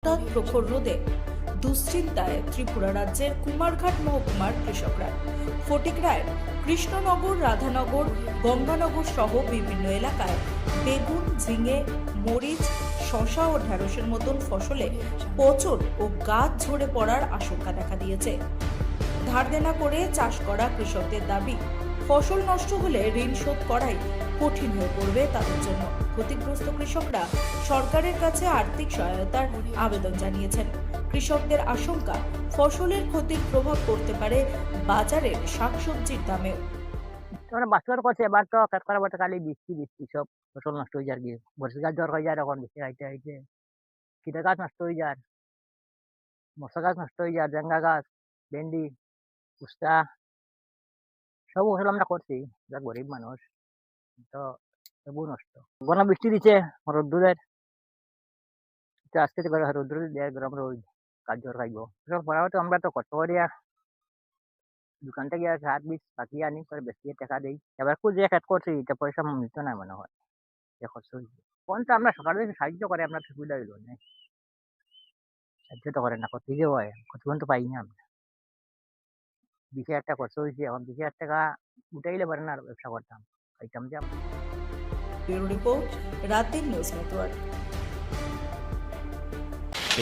হঠাৎ প্রখর রোদে দুশ্চিন্তায় ত্রিপুরা রাজ্যের কুমারঘাট মহকুমার কৃষকরা। ফটিকরায়ের কৃষ্ণনগর, রাধানগর, গঙ্গানগর সহ বিভিন্ন এলাকায় বেগুন, ঝিঙে, মরিচ, শসা ও ঢেঁড়সের মতন ফসলে পচন ও গাছ ঝরে পড়ার আশঙ্কা দেখা দিয়েছে। ধার দেনা করে চাষ করা কৃষকদের দাবি, ফসল নষ্ট হলে ঋণ শোধ করাই কঠিন হয়ে পড়বে তাদের জন্য। ক্ষতিগ্রস্ত কৃষকরা সরকারের কাছে আর্থিক সহায়তার আবেদন জানিয়েছেন। কৃষকদের আশঙ্কা, ফসলের ক্ষতির প্রভাব পড়তে পারে বাজারের শাকসবজির দামেও। মানে বাছবার করছে এবার তো কাজ করা বটে, খালি বৃষ্টি বৃষ্টি সব ফসল নষ্ট হয়ে যায়। গিয়ে বর্ষা গাছ জ্বর হয়ে যায়, এখন বৃষ্টি হাইটে হাইটে খিদে গাছ নষ্ট হয়ে যায়, মশা গাছ নষ্ট হয়ে যায়, জেঙ্গা গাছ, ভেন্ডি, উস্তা সব ফসল আমরা করছি। যা গরিব মানুষ তো সবু নষ্ট। ঘন বৃষ্টি দিচ্ছে, রোদ্দুরের আজকে তো রোদ্দুর দেয়, গরম রোদ, গাছ জ্বর খাইব সব পড়াও তো আমরা তো কষ্ট করিয়া দোকান থেকে সার বীজ পাকিয়ে আনি করে বেশি টাকা দিই। এবার যে কাজ করছি এটা পয়সা মিলত না মনে হয়, যে খরচ হয়েছে। কোনটা আমরা সকালে যদি সাহায্য করে আপনার সুবিধা হইল না, সাহায্য তো করে না, কোথেকে হয় কতক্ষণ তো পাই না আমরা। 20,000 টাকা খরচ হয়েছে, এখন 20,000 টাকা উঠাইলে পারে না আর ব্যবসা করতাম, খাইতাম যে আমরা। ব্যুরো রিপোর্ট, রাতের নিউজ নেটওয়ার্ক।